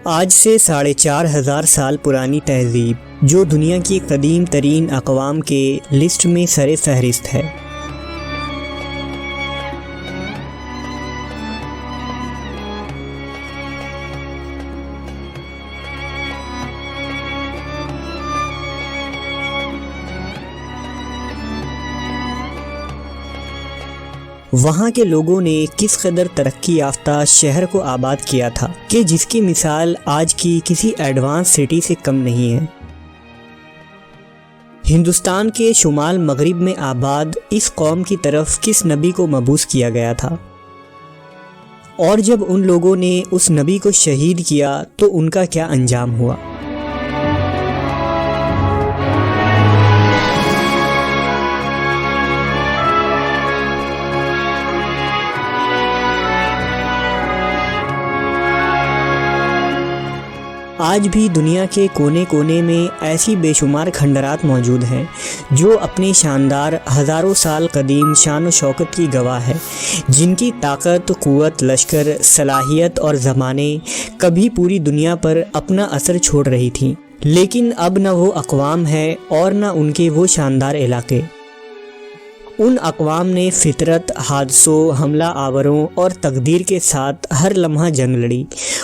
آج سے 4,500 سال پرانی تہذیب جو دنیا کی قدیم ترین اقوام کے لسٹ میں سر فہرست ہے۔ وہاں کے لوگوں نے کس قدر ترقی یافتہ شہر کو آباد کیا تھا کہ جس کی مثال آج کی کسی ایڈوانس سٹی سے کم نہیں ہے۔ ہندوستان کے شمال مغرب میں آباد اس قوم کی طرف کس نبی کو مبعوث کیا گیا تھا، اور جب ان لوگوں نے اس نبی کو شہید کیا تو ان کا کیا انجام ہوا۔ آج بھی دنیا کے کونے کونے میں ایسی بے شمار کھنڈرات موجود ہیں جو اپنی شاندار ہزاروں سال قدیم شان و شوکت کی گواہ ہے، جن کی طاقت، قوت، لشکر، صلاحیت اور زبانیں کبھی پوری دنیا پر اپنا اثر چھوڑ رہی تھیں، لیکن اب نہ وہ اقوام ہے اور نہ ان کے وہ شاندار علاقے۔ ان اقوام نے فطرت، حادثوں، حملہ آوروں اور تقدیر کے ساتھ ہر لمحہ جنگ لڑی۔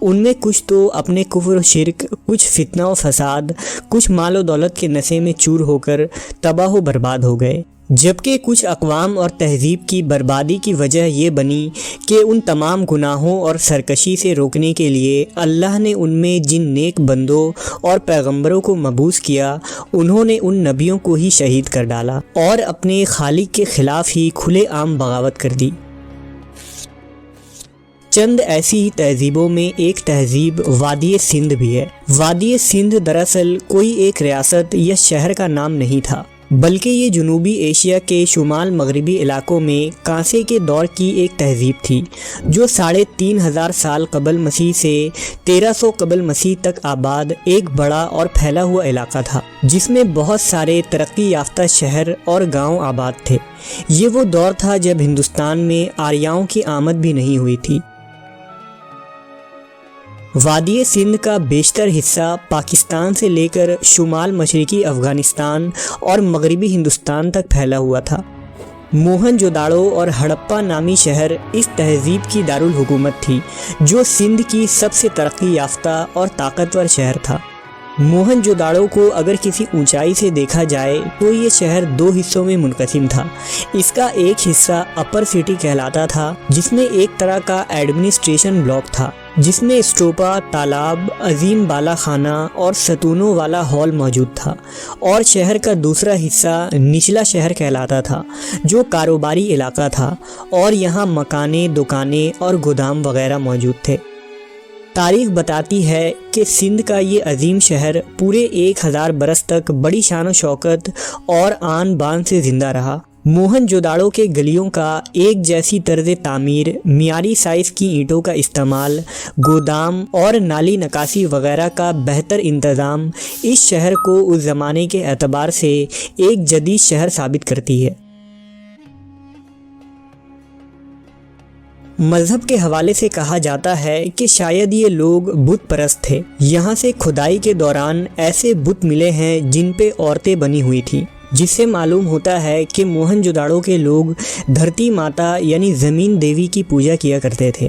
ان میں کچھ تو اپنے کفر و شرک، کچھ فتنہ و فساد، کچھ مال و دولت کے نشے میں چور ہو کر تباہ و برباد ہو گئے، جبکہ کچھ اقوام اور تہذیب کی بربادی کی وجہ یہ بنی کہ ان تمام گناہوں اور سرکشی سے روکنے کے لیے اللہ نے ان میں جن نیک بندوں اور پیغمبروں کو مبعوث کیا، انہوں نے ان نبیوں کو ہی شہید کر ڈالا اور اپنے خالق کے خلاف ہی کھلے عام بغاوت کر دی۔ چند ایسی تہذیبوں میں ایک تہذیب وادی سندھ بھی ہے۔ وادی سندھ دراصل کوئی ایک ریاست یا شہر کا نام نہیں تھا، بلکہ یہ جنوبی ایشیا کے شمال مغربی علاقوں میں کانسے کے دور کی ایک تہذیب تھی جو 3,500 سال قبل مسیح سے 1300 قبل مسیح تک آباد ایک بڑا اور پھیلا ہوا علاقہ تھا، جس میں بہت سارے ترقی یافتہ شہر اور گاؤں آباد تھے۔ یہ وہ دور تھا جب ہندوستان میں آریاؤں کی آمد بھی نہیں ہوئی تھی۔ وادی سندھ کا بیشتر حصہ پاکستان سے لے کر شمال مشرقی افغانستان اور مغربی ہندوستان تک پھیلا ہوا تھا۔ موہن جوداڑو اور ہڑپا نامی شہر اس تہذیب کی دارالحکومت تھی، جو سندھ کی سب سے ترقی یافتہ اور طاقتور شہر تھا۔ موہن جوداڑو کو اگر کسی اونچائی سے دیکھا جائے تو یہ شہر 2 حصوں میں منقسم تھا۔ اس کا ایک حصہ اپر سٹی کہلاتا تھا، جس میں ایک طرح کا ایڈمنسٹریشن بلاک تھا، جس میں اسٹوپا، تالاب، عظیم بالا خانہ اور ستونوں والا ہال موجود تھا، اور شہر کا دوسرا حصہ نچلا شہر کہلاتا تھا، جو کاروباری علاقہ تھا اور یہاں مکانیں، دکانیں اور گودام وغیرہ موجود تھے۔ تاریخ بتاتی ہے کہ سندھ کا یہ عظیم شہر پورے 1000 برس تک بڑی شان و شوکت اور آن بان سے زندہ رہا۔ موہن جوداڑو کے گلیوں کا ایک جیسی طرز تعمیر، معیاری سائز کی اینٹوں کا استعمال، گودام اور نالی نکاسی وغیرہ کا بہتر انتظام اس شہر کو اس زمانے کے اعتبار سے ایک جدید شہر ثابت کرتی ہے۔ مذہب کے حوالے سے کہا جاتا ہے کہ شاید یہ لوگ بت پرست تھے۔ یہاں سے کھدائی کے دوران ایسے بت ملے ہیں جن پہ عورتیں بنی ہوئی تھیں، جس سے معلوم ہوتا ہے کہ موہن جوداڑو کے لوگ دھرتی ماتا یعنی زمین دیوی کی پوجا کیا کرتے تھے۔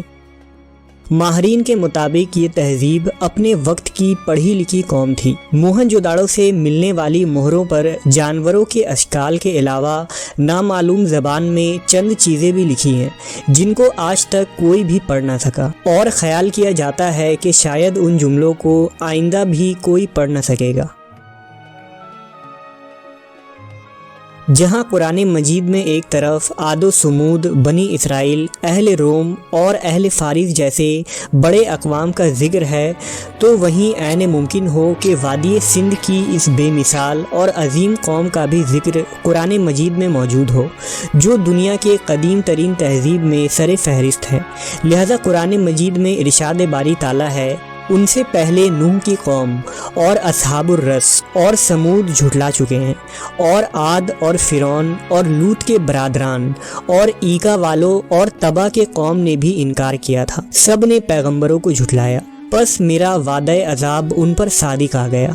ماہرین کے مطابق یہ تہذیب اپنے وقت کی پڑھی لکھی قوم تھی۔ موہن جوداڑو سے ملنے والی مہروں پر جانوروں کے اشکال کے علاوہ نامعلوم زبان میں چند چیزیں بھی لکھی ہیں جن کو آج تک کوئی بھی پڑھ نہ سکا، اور خیال کیا جاتا ہے کہ شاید ان جملوں کو آئندہ بھی کوئی پڑھ نہ سکے گا۔ جہاں قرآن مجید میں ایک طرف عاد و سمود، بنی اسرائیل، اہل روم اور اہل فارس جیسے بڑے اقوام کا ذکر ہے، تو وہیں عین ممکن ہو کہ وادی سندھ کی اس بے مثال اور عظیم قوم کا بھی ذکر قرآن مجید میں موجود ہو، جو دنیا کے قدیم ترین تہذیب میں سر فہرست ہے۔ لہذا قرآن مجید میں ارشاد باری تعالیٰ ہے، ان سے پہلے نوح کی قوم اور اصحاب الرس اور سمود جھٹلا چکے ہیں، اور عاد اور فرعون اور لوط کے برادران اور ایکا والوں اور تبا کے قوم نے بھی انکار کیا تھا، سب نے پیغمبروں کو جھٹلایا۔ پس میرا وعدہ عذاب ان پر صادق آ گیا۔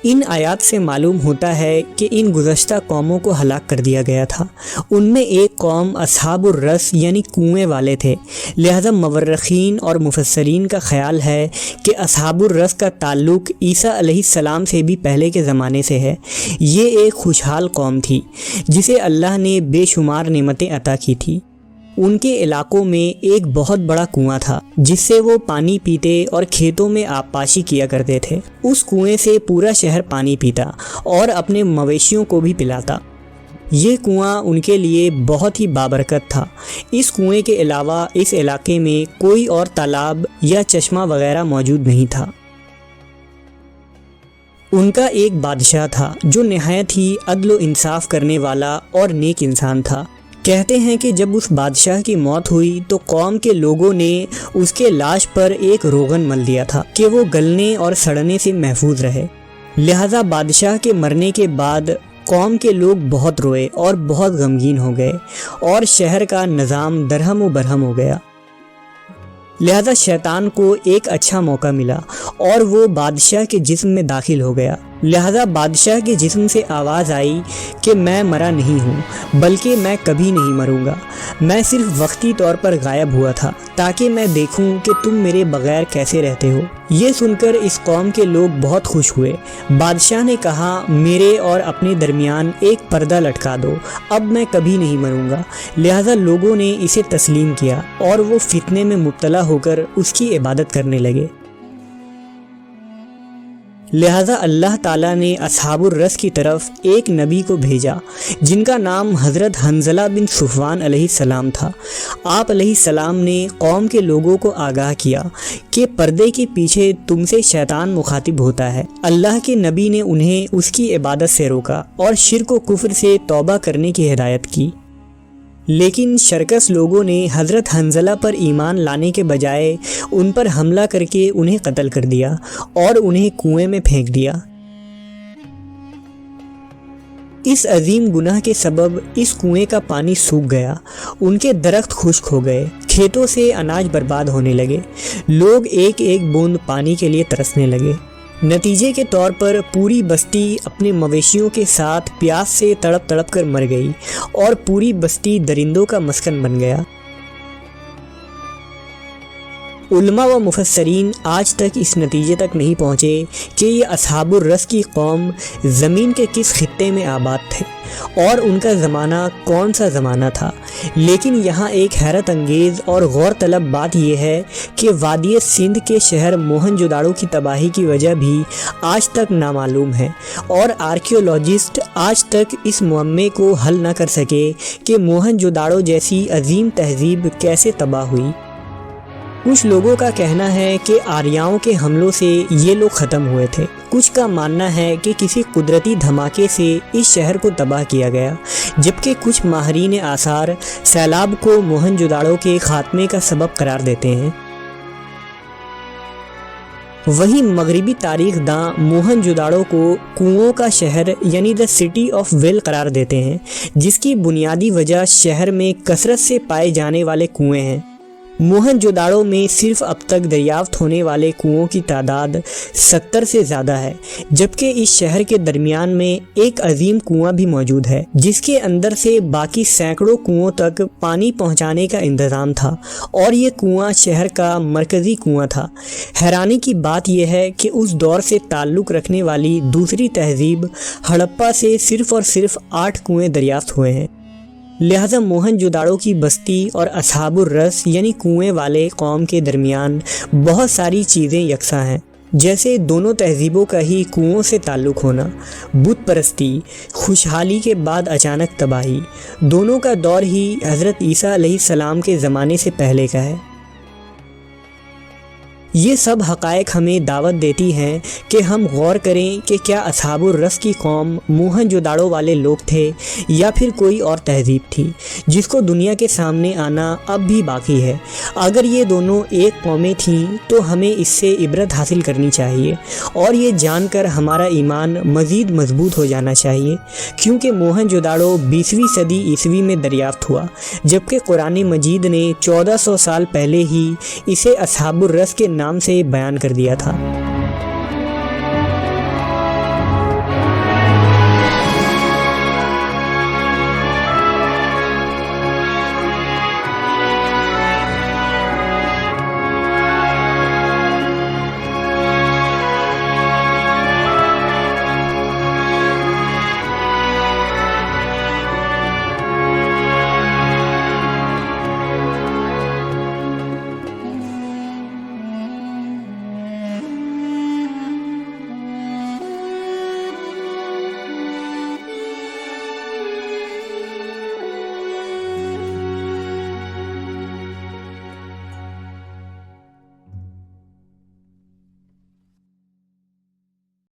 ان آیات سے معلوم ہوتا ہے کہ ان گزشتہ قوموں کو ہلاک کر دیا گیا تھا۔ ان میں ایک قوم اصحاب الرس یعنی کنویں والے تھے، لہذا مورخین اور مفسرین کا خیال ہے کہ اصحاب الرس کا تعلق عیسیٰ علیہ السلام سے بھی پہلے کے زمانے سے ہے۔ یہ ایک خوشحال قوم تھی جسے اللہ نے بے شمار نعمتیں عطا کی تھی۔ ان کے علاقوں میں ایک بہت بڑا کنواں تھا جس سے وہ پانی پیتے اور کھیتوں میں آبپاشی کیا کرتے تھے۔ اس کنویں سے پورا شہر پانی پیتا اور اپنے مویشیوں کو بھی پلاتا۔ یہ کنواں ان کے لیے بہت ہی بابرکت تھا۔ اس کنویں کے علاوہ اس علاقے میں کوئی اور تالاب یا چشمہ وغیرہ موجود نہیں تھا۔ ان کا ایک بادشاہ تھا جو نہایت ہی عدل و انصاف کرنے والا اور نیک انسان تھا۔ کہتے ہیں کہ جب اس بادشاہ کی موت ہوئی تو قوم کے لوگوں نے اس کے لاش پر ایک روغن مل دیا تھا کہ وہ گلنے اور سڑنے سے محفوظ رہے۔ لہذا بادشاہ کے مرنے کے بعد قوم کے لوگ بہت روئے اور بہت غمگین ہو گئے اور شہر کا نظام درہم و برہم ہو گیا۔ لہذا شیطان کو ایک اچھا موقع ملا اور وہ بادشاہ کے جسم میں داخل ہو گیا۔ لہذا بادشاہ کے جسم سے آواز آئی کہ میں مرا نہیں ہوں بلکہ میں کبھی نہیں مروں گا، میں صرف وقتی طور پر غائب ہوا تھا تاکہ میں دیکھوں کہ تم میرے بغیر کیسے رہتے ہو۔ یہ سن کر اس قوم کے لوگ بہت خوش ہوئے۔ بادشاہ نے کہا میرے اور اپنے درمیان ایک پردہ لٹکا دو، اب میں کبھی نہیں مروں گا۔ لہذا لوگوں نے اسے تسلیم کیا اور وہ فتنے میں مبتلا ہو کر اس کی عبادت کرنے لگے۔ لہذا اللہ تعالیٰ نے اصحاب الرس کی طرف ایک نبی کو بھیجا جن کا نام حضرت حنظلہ بن صفوان علیہ السلام تھا۔ آپ علیہ السلام نے قوم کے لوگوں کو آگاہ کیا کہ پردے کے پیچھے تم سے شیطان مخاطب ہوتا ہے۔ اللہ کے نبی نے انہیں اس کی عبادت سے روکا اور شرک و کفر سے توبہ کرنے کی ہدایت کی، لیکن شرکس لوگوں نے حضرت حنظلہ پر ایمان لانے کے بجائے ان پر حملہ کر کے انہیں قتل کر دیا اور انہیں کنویں میں پھینک دیا۔ اس عظیم گناہ کے سبب اس کنویں کا پانی سوکھ گیا، ان کے درخت خشک ہو گئے، کھیتوں سے اناج برباد ہونے لگے، لوگ ایک ایک بوند پانی کے لیے ترسنے لگے۔ نتیجے کے طور پر پوری بستی اپنے مویشیوں کے ساتھ پیاس سے تڑپ تڑپ کر مر گئی اور پوری بستی درندوں کا مسکن بن گیا۔ علماء و مفسرین آج تک اس نتیجے تک نہیں پہنچے کہ یہ اصحاب الرس کی قوم زمین کے کس خطے میں آباد تھے اور ان کا زمانہ کون سا زمانہ تھا، لیکن یہاں ایک حیرت انگیز اور غور طلب بات یہ ہے کہ وادی سندھ کے شہر موہن جوداڑو کی تباہی کی وجہ بھی آج تک نامعلوم ہے اور آرکیولوجسٹ آج تک اس معمے کو حل نہ کر سکے کہ موہن جوداڑو جیسی عظیم تہذیب کیسے تباہ ہوئی۔ کچھ لوگوں کا کہنا ہے کہ آریاؤں کے حملوں سے یہ لوگ ختم ہوئے تھے، کچھ کا ماننا ہے کہ کسی قدرتی دھماکے سے اس شہر کو تباہ کیا گیا، جبکہ کچھ ماہرین آثار سیلاب کو موہن جوداڑو کے خاتمے کا سبب قرار دیتے ہیں۔ وہیں مغربی تاریخ داں موہن جوداڑو کو کنوؤں کا شہر یعنی دا سٹی آف ویل قرار دیتے ہیں، جس کی بنیادی وجہ شہر میں کثرت سے پائے جانے والے کنویں ہیں۔ موہن جوداڑو میں صرف اب تک دریافت ہونے والے کنوؤں کی تعداد 70 سے زیادہ ہے، جبکہ اس شہر کے درمیان میں ایک عظیم کنواں بھی موجود ہے جس کے اندر سے باقی سینکڑوں کنوؤں تک پانی پہنچانے کا انتظام تھا، اور یہ کنواں شہر کا مرکزی کنواں تھا۔ حیرانی کی بات یہ ہے کہ اس دور سے تعلق رکھنے والی دوسری تہذیب ہڑپا سے صرف اور صرف 8 کنویں دریافت ہوئے ہیں۔ لہذا موہن جوداڑو کی بستی اور اصحاب الرس یعنی کنویں والے قوم کے درمیان بہت ساری چیزیں یکساں ہیں، جیسے دونوں تہذیبوں کا ہی کنوؤں سے تعلق ہونا، بت پرستی، خوشحالی کے بعد اچانک تباہی، دونوں کا دور ہی حضرت عیسیٰ علیہ السلام کے زمانے سے پہلے کا ہے۔ یہ سب حقائق ہمیں دعوت دیتی ہیں کہ ہم غور کریں کہ کیا اصحاب الرس کی قوم موہن جوداڑو والے لوگ تھے یا پھر کوئی اور تہذیب تھی جس کو دنیا کے سامنے آنا اب بھی باقی ہے۔ اگر یہ دونوں ایک قومیں تھیں تو ہمیں اس سے عبرت حاصل کرنی چاہیے اور یہ جان کر ہمارا ایمان مزید مضبوط ہو جانا چاہیے، کیونکہ موہن جوداڑو 20ویں صدی عیسوی میں دریافت ہوا، جبکہ قرآن مجید نے 1400 سال پہلے ہی اسے اصحاب الرس کے نام سے بیان کر دیا تھا۔